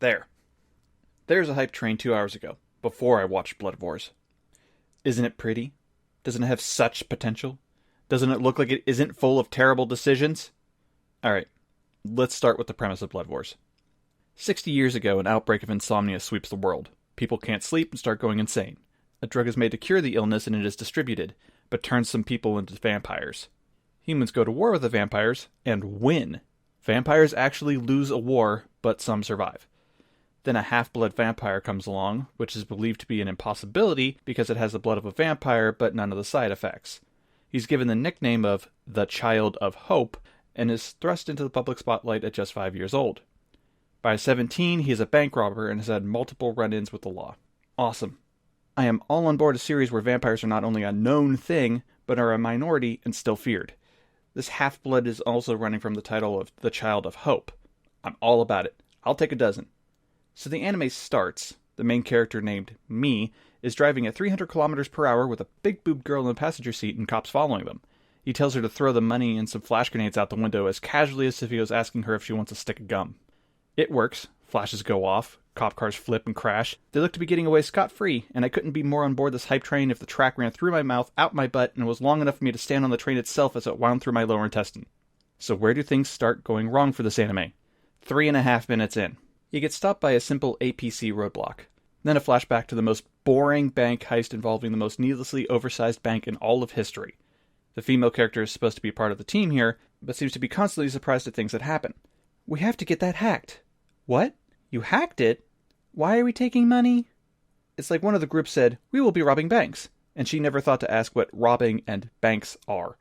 There. There's a hype train 2 hours ago, before I watched Bloodivores. Isn't it pretty? Doesn't it have such potential? Doesn't it look like it isn't full of terrible decisions? Alright, let's start with the premise of Bloodivores. 60 years ago, an outbreak of insomnia sweeps the world. People can't sleep and start going insane. A drug is made to cure the illness and it is distributed, but turns some people into vampires. Humans go to war with the vampires, and win. Vampires actually lose a war, but some survive. Then a half-blood vampire comes along, which is believed to be an impossibility because it has the blood of a vampire but none of the side effects. He's given the nickname of the Child of Hope, and is thrust into the public spotlight at just 5 years old. By 17, he is a bank robber and has had multiple run-ins with the law. Awesome. I am all on board a series where vampires are not only a known thing, but are a minority and still feared. This half-blood is also running from the title of The Child of Hope. I'm all about it. I'll take a dozen. So the anime starts. The main character, named Me, is driving at 300 kilometers per hour with a big-boobed girl in the passenger seat and cops following them. He tells her to throw the money and some flash grenades out the window as casually as if he was asking her if she wants a stick of gum. It works. Flashes go off. Cop cars flip and crash. They look to be getting away scot-free, and I couldn't be more on board this hype train if the track ran through my mouth, out my butt, and was long enough for me to stand on the train itself as it wound through my lower intestine. So where do things start going wrong for this anime? 3.5 minutes in. You get stopped by a simple APC roadblock. Then a flashback to the most boring bank heist involving the most needlessly oversized bank in all of history. The female character is supposed to be part of the team here, but seems to be constantly surprised at things that happen. We have to get that hacked. What? You hacked it? Why are we taking money? It's like one of the groups said, we will be robbing banks, and she never thought to ask what robbing and banks are.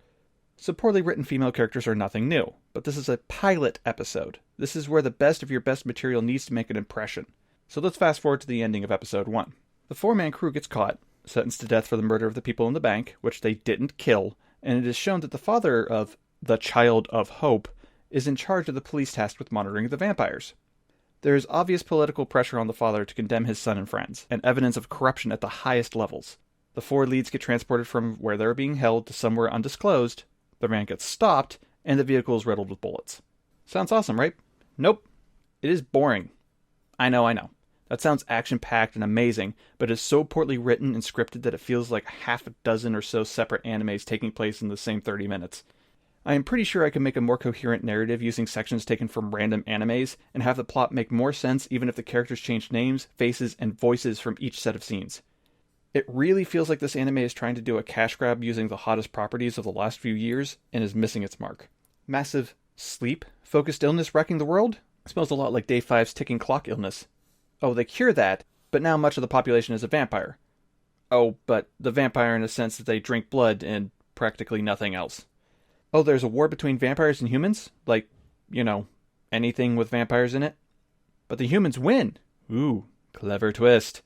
So poorly written female characters are nothing new, but this is a pilot episode. This is where the best of your best material needs to make an impression. So let's fast forward to the ending of episode 1. The 4-man crew gets caught, sentenced to death for the murder of the people in the bank, which they didn't kill, and it is shown that the father of the Child of Hope is in charge of the police tasked with monitoring the vampires. There is obvious political pressure on the father to condemn his son and friends, and evidence of corruption at the highest levels. The 4 leads get transported from where they're being held to somewhere undisclosed, the van gets stopped, and the vehicle is riddled with bullets. Sounds awesome, right? Nope. It is boring. I know. That sounds action-packed and amazing, but it is so poorly written and scripted that it feels like half a dozen or so separate animes taking place in the same 30 minutes. I am pretty sure I can make a more coherent narrative using sections taken from random animes, and have the plot make more sense even if the characters change names, faces, and voices from each set of scenes. It really feels like this anime is trying to do a cash grab using the hottest properties of the last few years, and is missing its mark. Massive sleep-focused illness wrecking the world? It smells a lot like Day 5's ticking clock illness. Oh, they cure that, but now much of the population is a vampire. Oh, but the vampire in the sense that they drink blood and practically nothing else. Oh, there's a war between vampires and humans? Like, anything with vampires in it? But the humans win! Ooh, clever twist.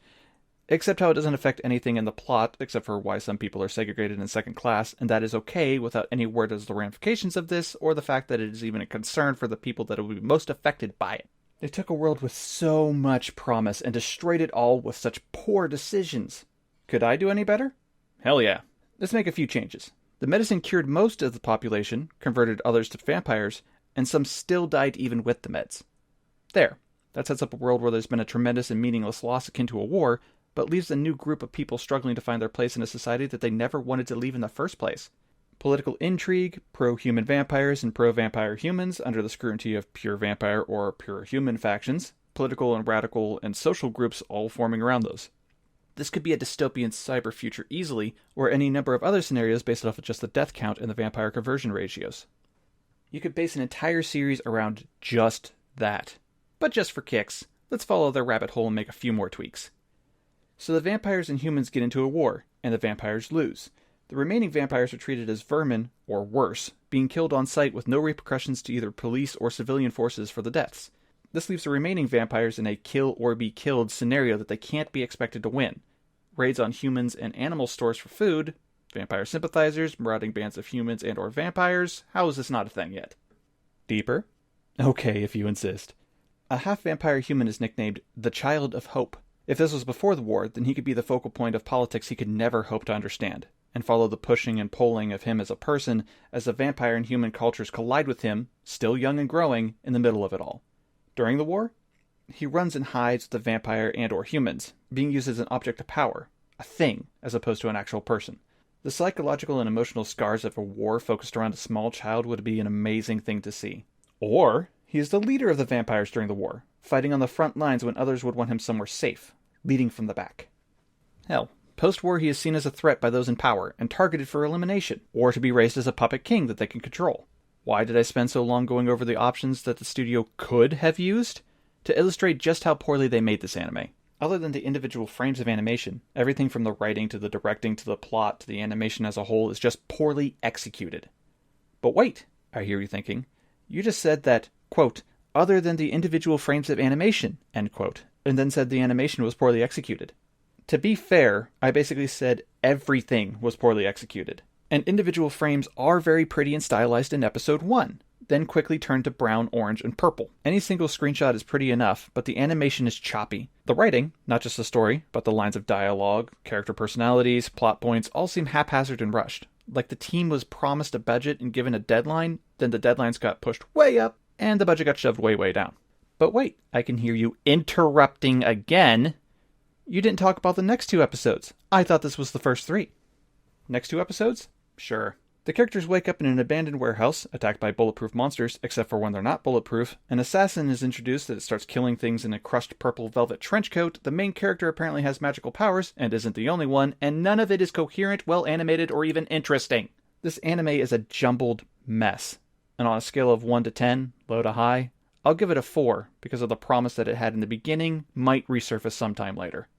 Except how it doesn't affect anything in the plot, except for why some people are segregated in second class, and that is okay without any word as the ramifications of this, or the fact that it is even a concern for the people that will be most affected by it. They took a world with so much promise and destroyed it all with such poor decisions. Could I do any better? Hell yeah. Let's make a few changes. The medicine cured most of the population, converted others to vampires, and some still died even with the meds. There. That sets up a world where there's been a tremendous and meaningless loss akin to a war, but leaves a new group of people struggling to find their place in a society that they never wanted to leave in the first place. Political intrigue, pro-human vampires and pro-vampire humans under the scrutiny of pure vampire or pure human factions, political and radical and social groups all forming around those. This could be a dystopian cyber future easily, or any number of other scenarios based off of just the death count and the vampire conversion ratios. You could base an entire series around just that. But just for kicks, let's follow their rabbit hole and make a few more tweaks. So the vampires and humans get into a war, and the vampires lose. The remaining vampires are treated as vermin, or worse, being killed on sight with no repercussions to either police or civilian forces for the deaths. This leaves the remaining vampires in a kill or be killed scenario that they can't be expected to win. Raids on humans and animal stores for food, vampire sympathizers, marauding bands of humans and or vampires, how is this not a thing yet? Deeper? Okay, if you insist. A half-vampire human is nicknamed the Child of Hope. If this was before the war, then he could be the focal point of politics he could never hope to understand, and follow the pushing and pulling of him as a person as the vampire and human cultures collide with him, still young and growing, in the middle of it all. During the war? He runs and hides with the vampire and or humans, being used as an object of power, a thing, as opposed to an actual person. The psychological and emotional scars of a war focused around a small child would be an amazing thing to see. Or he is the leader of the vampires during the war, fighting on the front lines when others would want him somewhere safe, leading from the back. Hell, post-war he is seen as a threat by those in power and targeted for elimination, or to be raised as a puppet king that they can control. Why did I spend so long going over the options that the studio could have used? To illustrate just how poorly they made this anime. Other than the individual frames of animation, everything from the writing to the directing to the plot to the animation as a whole is just poorly executed. But wait, I hear you thinking. You just said that, quote, other than the individual frames of animation, end quote, and then said the animation was poorly executed. To be fair, I basically said everything was poorly executed. And individual frames are very pretty and stylized in episode 1, then quickly turn to brown, orange, and purple. Any single screenshot is pretty enough, but the animation is choppy. The writing, not just the story, but the lines of dialogue, character personalities, plot points, all seem haphazard and rushed. Like the team was promised a budget and given a deadline, then the deadlines got pushed way up, and the budget got shoved way, way down. But wait, I can hear you interrupting again. You didn't talk about the next 2 episodes. I thought this was the first 3. Next 2 episodes? Sure. The characters wake up in an abandoned warehouse, attacked by bulletproof monsters, except for when they're not bulletproof. An assassin is introduced that starts killing things in a crushed purple velvet trench coat. The main character apparently has magical powers, and isn't the only one, and none of it is coherent, well animated, or even interesting. This anime is a jumbled mess. And on a scale of 1 to 10, low to high, I'll give it a 4, because of the promise that it had in the beginning might resurface sometime later.